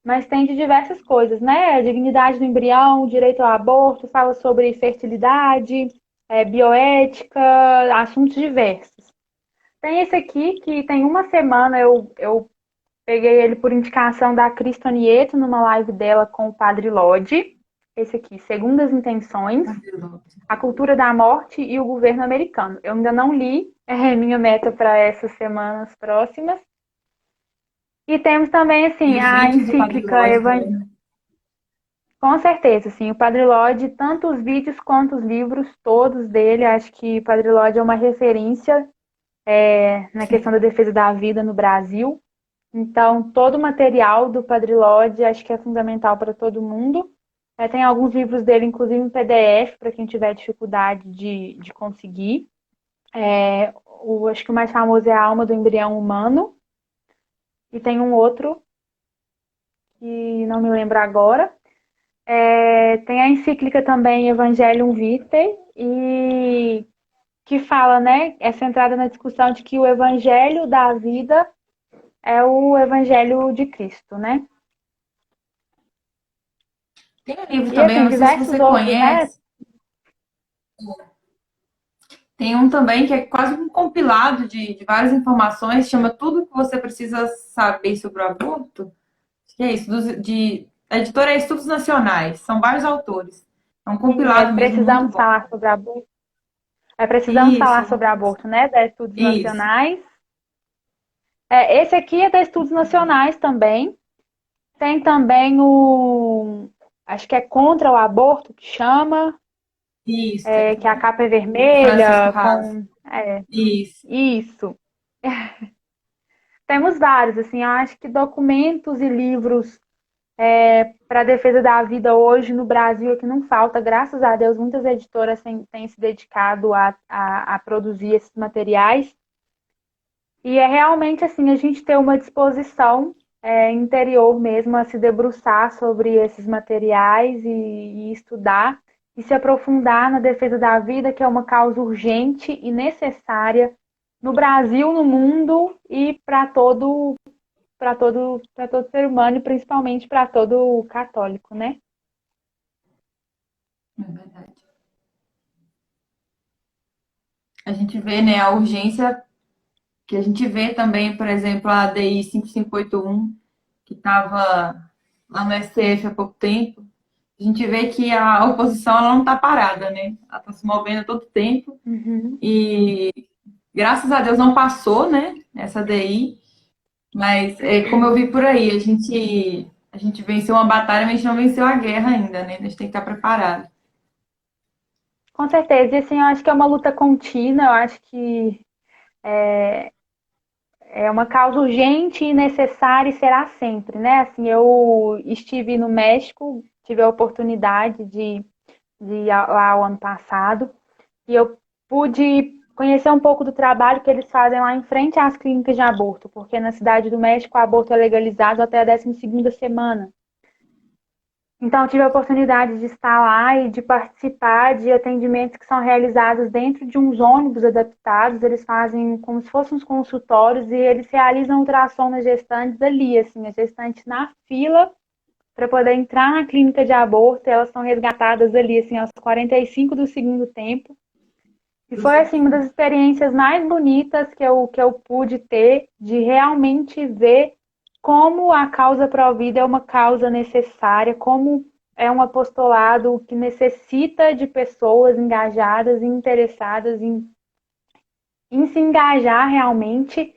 mas tem de diversas coisas, né? A dignidade do embrião, direito ao aborto, fala sobre fertilidade, bioética, assuntos diversos. Tem esse aqui que tem uma semana eu peguei ele por indicação da Cristo Nieto numa live dela com o Padre Lodge. Esse aqui, Segundas Intenções, a Cultura da Morte e o Governo Americano. Eu ainda não li, é minha meta para essas semanas próximas. E temos também, E assim, os a vídeos do Padre encíclica Lodge também, né? Com certeza, assim, o Padre Lodge, tanto os vídeos quanto os livros, todos dele, acho que o Padre Lodge é uma referência na questão da Sim. defesa da vida no Brasil. Então, todo o material do Padre Lodge acho que é fundamental para todo mundo. Tem alguns livros dele, inclusive em PDF, para quem tiver dificuldade de conseguir. Acho que o mais famoso é A Alma do Embrião Humano. E tem um outro que não me lembro agora. Tem a encíclica também Evangelium Vitae, e que fala, né, é centrada na discussão de que o evangelho da vida é o evangelho de Cristo, né? Tem um livro E também, eu assim, não sei se diversos você outros, né? conhece, tem um também que é quase um compilado de várias informações, chama Tudo o que você precisa saber sobre o aborto. Que é isso, a editora é Estudos Nacionais, são vários autores. É um Sim, compilado mesmo muito precisamos bom. falar sobre aborto. Precisamos Isso, falar sobre aborto, né? Da Estudos isso, Nacionais. Esse aqui é da Estudos Nacionais também. Tem também acho que é contra o aborto que chama, isso, tem que a também. capa é Do Francisco vermelha, Haas. Isso. isso. Temos vários, assim, eu acho que documentos e livros para a defesa da vida hoje no Brasil é que não falta, graças a Deus, muitas editoras têm se dedicado a produzir esses materiais. E é realmente assim, a gente ter uma disposição interior mesmo a se debruçar sobre esses materiais e estudar e se aprofundar na defesa da vida, que é uma causa urgente e necessária no Brasil, no mundo e para todo ser humano e principalmente para todo católico, né? É verdade. A gente vê, né, a urgência que a gente vê também, por exemplo, a ADI 5581, que estava lá no STF há pouco tempo. A gente vê que a oposição ela não está parada, né? Ela está se movendo a todo tempo Uhum. e graças a Deus não passou, né? Essa ADI, mas como eu vi por aí, a gente venceu uma batalha, mas a gente não venceu a guerra ainda, né? A gente tem que estar preparado. Com certeza, e assim, eu acho que é uma luta contínua, eu acho que é uma causa urgente e necessária e será sempre, né? Assim, eu estive no México, tive a oportunidade de ir lá o ano passado, e eu pude conhecer um pouco do trabalho que eles fazem lá em frente às clínicas de aborto, porque na cidade do México o aborto é legalizado até a 12ª semana. Então, eu tive a oportunidade de estar lá e de participar de atendimentos que são realizados dentro de uns ônibus adaptados. Eles fazem como se fossem uns consultórios e eles realizam ultrassom nas gestantes ali, assim, as gestantes na fila para poder entrar na clínica de aborto. Elas são resgatadas ali, assim, aos 45 do segundo tempo. E foi, assim, uma das experiências mais bonitas que eu pude ter de realmente ver como a causa pró-vida é uma causa necessária, como é um apostolado que necessita de pessoas engajadas e interessadas em se engajar realmente,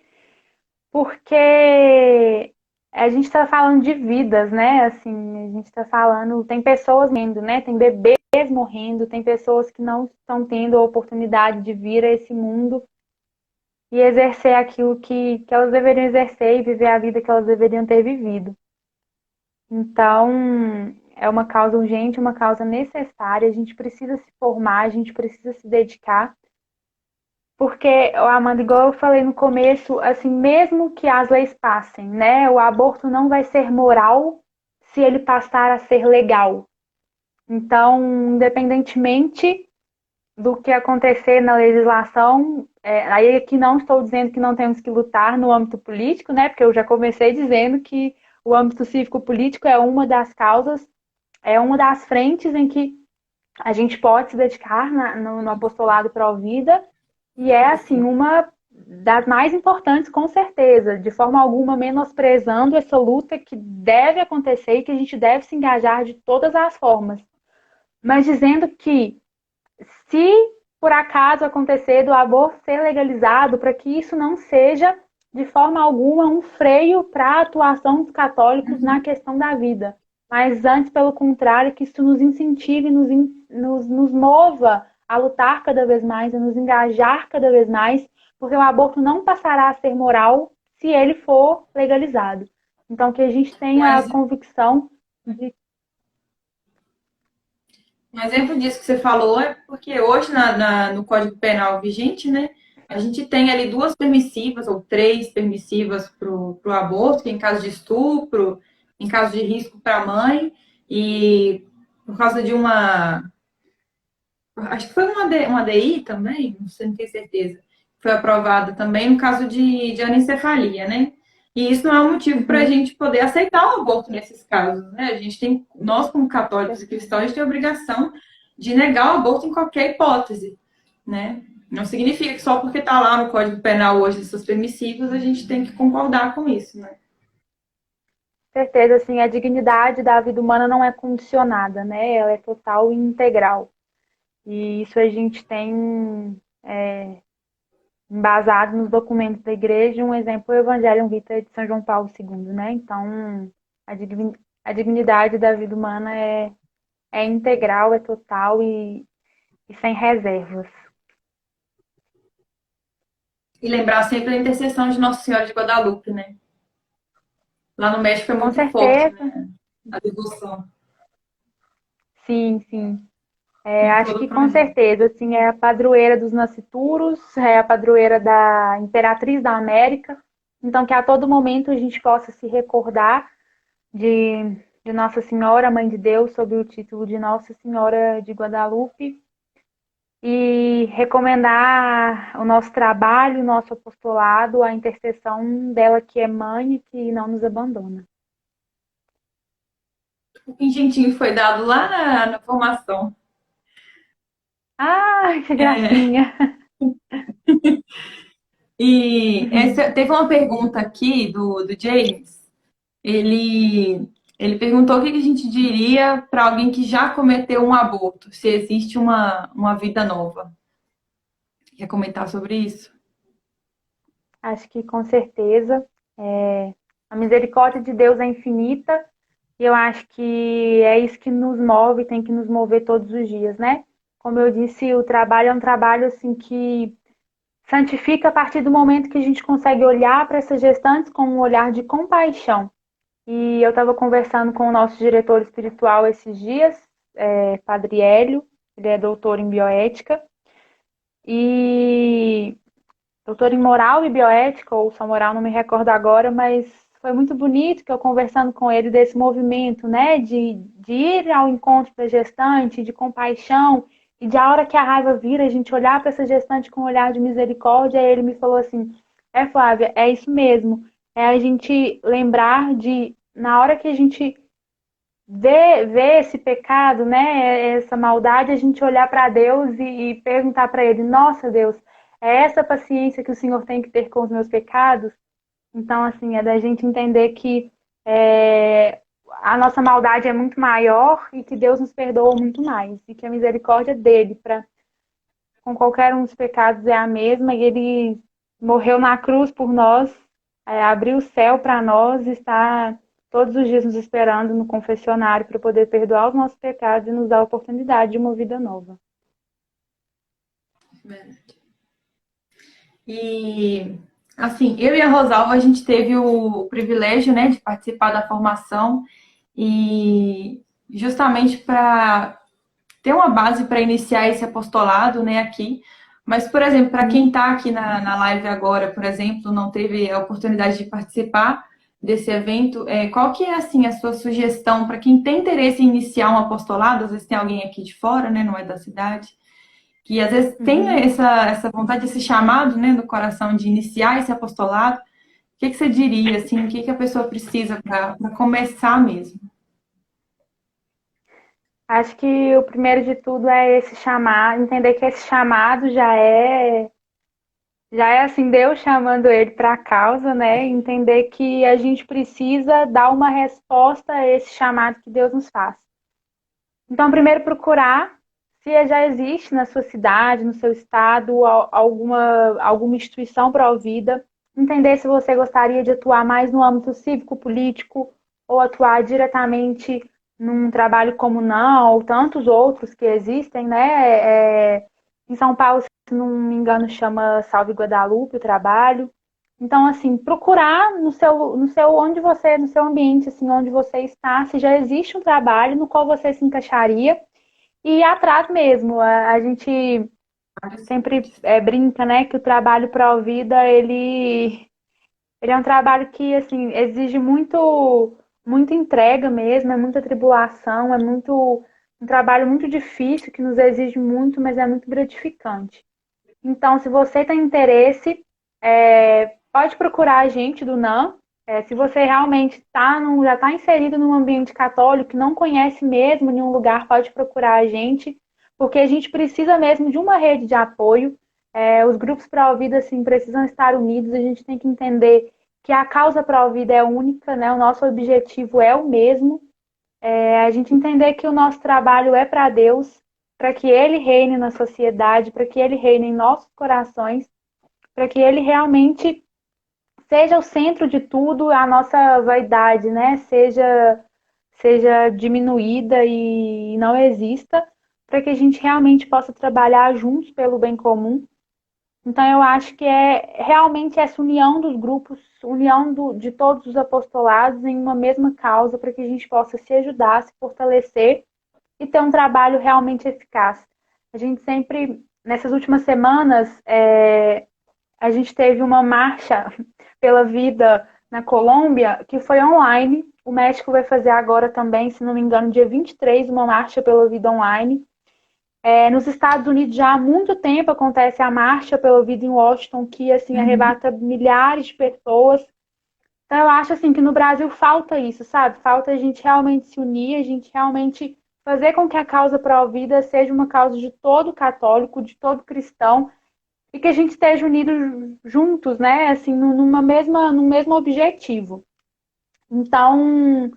porque a gente está falando de vidas, né? Assim, a gente está falando, tem pessoas morrendo, né? Tem bebês morrendo, tem pessoas que não estão tendo a oportunidade de vir a esse mundo e exercer aquilo que elas deveriam exercer e viver a vida que elas deveriam ter vivido. Então, é uma causa urgente, uma causa necessária, a gente precisa se formar, a gente precisa se dedicar, porque, Amanda, igual eu falei no começo, assim, mesmo que as leis passem, né, o aborto não vai ser moral se ele passar a ser legal. Então, independentemente do que acontecer na legislação, aí aqui não estou dizendo que não temos que lutar no âmbito político, né, porque eu já comecei dizendo que o âmbito cívico-político é uma das causas, é uma das frentes em que a gente pode se dedicar no apostolado pró-vida, e é, assim, uma das mais importantes, com certeza, de forma alguma menosprezando essa luta que deve acontecer e que a gente deve se engajar de todas as formas, mas dizendo que se por acaso acontecer do aborto ser legalizado, para que isso não seja de forma alguma um freio para a atuação dos católicos na questão da vida, mas antes, pelo contrário, que isso nos incentive, nos mova a lutar cada vez mais, a nos engajar cada vez mais, porque o aborto não passará a ser moral se ele for legalizado. Então, que a gente tenha a Mas convicção de. um exemplo disso que você falou é porque hoje no Código Penal vigente, né, a gente tem ali duas permissivas ou três permissivas para o aborto, que é em caso de estupro, em caso de risco para a mãe, e por causa de acho que foi uma DI também, não sei, não tenho certeza, foi aprovada também no caso de anencefalia, né? E isso não é um motivo para a Uhum. gente poder aceitar o aborto nesses casos, né? A gente tem, nós como católicos e cristãos, a gente tem a obrigação de negar o aborto em qualquer hipótese, né? Não significa que só porque está lá no Código Penal hoje essas permissivas, a gente tem que concordar com isso, né? Certeza, assim, a dignidade da vida humana não é condicionada, né? Ela é total e integral. E isso a gente tem embasado nos documentos da igreja, um exemplo é o Evangelho Vitae de São João Paulo II, né? Então, a dignidade da vida humana é integral, é total e sem reservas. E lembrar sempre da intercessão de Nossa Senhora de Guadalupe, né? Lá no México é Com muito forte, certeza, né? A devoção sim, sim. em Acho todo o que com projeto. certeza, assim, é a padroeira dos nascituros, é a padroeira da Imperatriz da América. Então, que a todo momento a gente possa se recordar de Nossa Senhora, Mãe de Deus, sob o título de Nossa Senhora de Guadalupe, e recomendar o nosso trabalho, o nosso apostolado, a intercessão dela, que é mãe e que não nos abandona. O pingentinho foi dado lá na formação. Ai, que É, gracinha! teve uma pergunta aqui do James. Ele perguntou o que a gente diria para alguém que já cometeu um aborto, se existe uma vida nova. Quer comentar sobre isso? Acho que com certeza. A misericórdia de Deus é infinita e eu acho que é isso que nos move, tem que nos mover todos os dias, né? Como eu disse, o trabalho é um trabalho assim que santifica a partir do momento que a gente consegue olhar para essas gestantes com um olhar de compaixão. E eu estava conversando com o nosso diretor espiritual esses dias, Padre Hélio, ele é doutor em bioética, e doutor em moral e bioética, ou só moral, não me recordo agora, mas foi muito bonito que eu conversando com ele desse movimento, né, de ir ao encontro da gestante, de compaixão, e de a hora que a raiva vira, a gente olhar para essa gestante com um olhar de misericórdia, e ele me falou assim, Flávia, é isso mesmo, é a gente lembrar de, na hora que a gente vê esse pecado, né, essa maldade, a gente olhar para Deus e perguntar para ele, nossa Deus, é essa paciência que o Senhor tem que ter com os meus pecados? Então, assim, é da gente entender que a nossa maldade é muito maior e que Deus nos perdoa muito mais. E que a misericórdia dele com qualquer um dos pecados é a mesma. E ele morreu na cruz por nós, abriu o céu para nós e está todos os dias nos esperando no confessionário para poder perdoar os nossos pecados e nos dar a oportunidade de uma vida nova. E, assim, eu e a Rosalva, a gente teve o privilégio, né, de participar da formação e justamente para ter uma base para iniciar esse apostolado, né, aqui. Mas, por exemplo, para quem está aqui na live agora, por exemplo, não teve a oportunidade de participar desse evento, qual que é, assim, a sua sugestão para quem tem interesse em iniciar um apostolado? Às vezes tem alguém aqui de fora, né, não é da cidade, que às vezes tem essa vontade, esse chamado, né, no coração de iniciar esse apostolado. O que você diria, assim, o que a pessoa precisa para começar mesmo? Acho que o primeiro de tudo é esse chamado, entender que esse chamado já é assim, Deus chamando ele para a causa, né? Entender que a gente precisa dar uma resposta a esse chamado que Deus nos faz. Então, primeiro procurar se já existe na sua cidade, no seu estado, alguma instituição provida. Entender se você gostaria de atuar mais no âmbito cívico-político ou atuar diretamente num trabalho comunal, ou tantos outros que existem, né? Em São Paulo, se não me engano, chama Salve Guadalupe o trabalho. Então, assim, procurar no seu no seu ambiente, assim, onde você está, se já existe um trabalho no qual você se encaixaria e ir atrás mesmo. A gente sempre brinca, né, que o trabalho pró-vida, ele é um trabalho que, assim, exige muita entrega mesmo, é muita tribulação, é um trabalho muito difícil, que nos exige muito, mas é muito gratificante. Então, se você tem interesse, pode procurar a gente do NAM. Se você realmente já está inserido num ambiente católico, não conhece mesmo nenhum lugar, pode procurar a gente, porque a gente precisa mesmo de uma rede de apoio. Os grupos pró-vida assim, precisam estar unidos, a gente tem que entender que a causa pró-vida é única, né? O nosso objetivo é o mesmo. A gente entender que o nosso trabalho é para Deus, para que Ele reine na sociedade, para que Ele reine em nossos corações, para que Ele realmente seja o centro de tudo, a nossa vaidade, né? Seja diminuída e não exista, para que a gente realmente possa trabalhar juntos pelo bem comum. Então, eu acho que é realmente essa união dos grupos, união de todos os apostolados em uma mesma causa, para que a gente possa se ajudar, se fortalecer e ter um trabalho realmente eficaz. A gente sempre, nessas últimas semanas, a gente teve uma marcha pela vida na Colômbia, que foi online. O México vai fazer agora também, se não me engano, dia 23, uma marcha pela vida online. Nos Estados Unidos já há muito tempo acontece a marcha pela vida em Washington, que assim arrebata milhares de pessoas. Então eu acho assim que no Brasil falta isso, sabe? Falta a gente realmente se unir, a gente realmente fazer com que a causa pró-vida seja uma causa de todo católico, de todo cristão, e que a gente esteja unidos juntos, né? Assim, num mesmo objetivo. Então,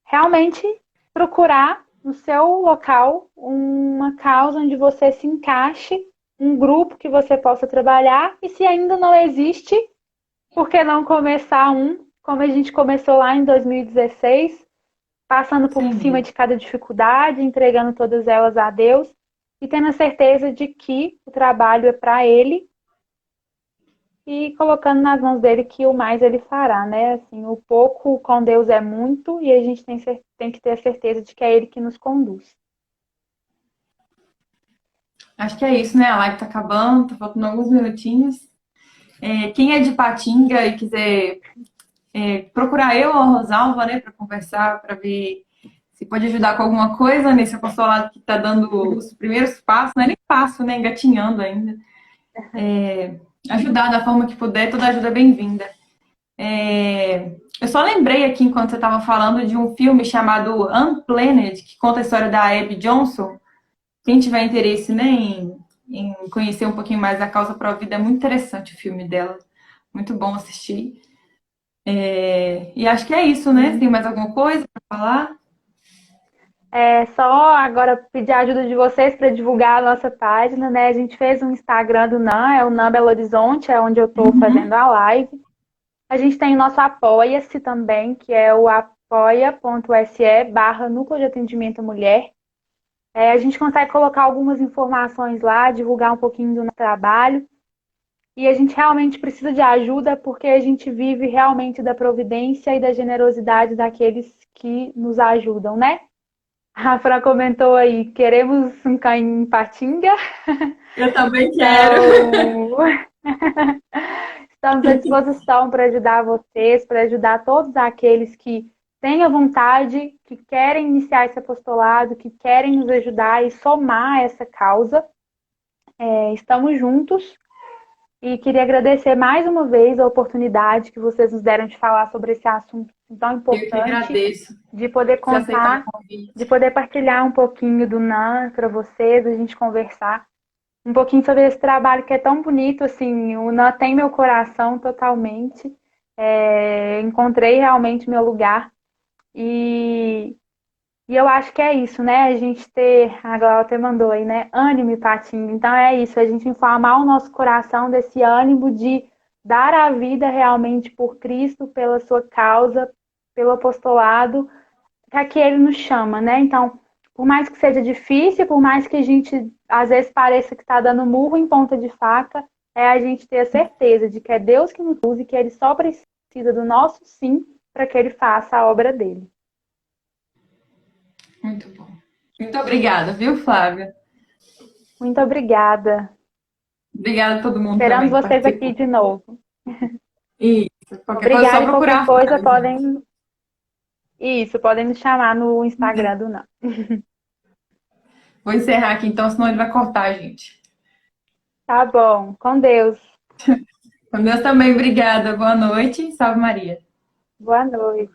realmente procurar no seu local uma causa onde você se encaixe, um grupo que você possa trabalhar, e se ainda não existe, por que não começar como a gente começou lá em 2016, passando por cima de cada dificuldade, entregando todas elas a Deus e tendo a certeza de que o trabalho é para Ele e colocando nas mãos dele que o mais ele fará, né? Assim, o pouco com Deus é muito e a gente tem que ter a certeza de que é Ele que nos conduz. Acho que é isso, né? A live tá acabando, tá faltando alguns minutinhos. Quem é de Patinga e quiser procurar eu ou a Rosalva, né, para conversar, para ver se pode ajudar com alguma coisa nesse apostolado que está dando os primeiros passos, não é nem passo, né, engatinhando ainda. Ajudar da forma que puder, toda ajuda é bem-vinda. Eu só lembrei aqui, enquanto você estava falando, de um filme chamado Unplanned, que conta a história da Abby Johnson. Quem tiver interesse, né, em conhecer um pouquinho mais da causa pró-vida, é muito interessante o filme dela. Muito bom assistir. E acho que é isso, né? Você tem mais alguma coisa para falar? É só agora pedir a ajuda de vocês para divulgar a nossa página, né? A gente fez um Instagram do NAM, é o NAM Belo Horizonte, é onde eu estou fazendo a live. A gente tem o nosso Apoia-se também, que é o apoia.se Núcleo de Atendimento à Mulher. A gente consegue colocar algumas informações lá, divulgar um pouquinho do nosso trabalho. E a gente realmente precisa de ajuda porque a gente vive realmente da providência e da generosidade daqueles que nos ajudam, né? A Fran comentou aí, queremos um cães em Patinga. Eu também quero. Então, estamos à disposição para ajudar vocês, para ajudar todos aqueles que têm a vontade, que querem iniciar esse apostolado, que querem nos ajudar e somar essa causa. Estamos juntos e queria agradecer mais uma vez a oportunidade que vocês nos deram de falar sobre esse assunto tão Eu que importante, agradeço de poder você aceitar contar, o convite. de poder partilhar um pouquinho do NAN para vocês, a gente conversar um pouquinho sobre esse trabalho que é tão bonito, assim, o NAN tem meu coração totalmente, encontrei realmente meu lugar e eu acho que é isso, né? A gente ter, a Glau até mandou aí, né? Ânimo e patinho. Então é isso, a gente inflamar o nosso coração desse ânimo de dar a vida realmente por Cristo, pela sua causa, pelo apostolado, para que ele nos chama, né? Então, por mais que seja difícil, por mais que a gente às vezes pareça que está dando murro em ponta de faca, é a gente ter a certeza de que é Deus que nos usa e que ele só precisa do nosso sim para que ele faça a obra dele. Muito bom. Muito obrigada, viu, Flávia? Muito obrigada. Obrigada a todo mundo Esperamos também que vocês aqui participou. de novo. Isso. Qualquer coisa é só Obrigada e procurar qualquer a coisa Flávia. podem. Isso, podem me chamar no Instagram do Não. Vou encerrar aqui então, senão ele vai cortar a gente. Tá bom, com Deus. Com Deus também, obrigada. Boa noite. Salve Maria. Boa noite.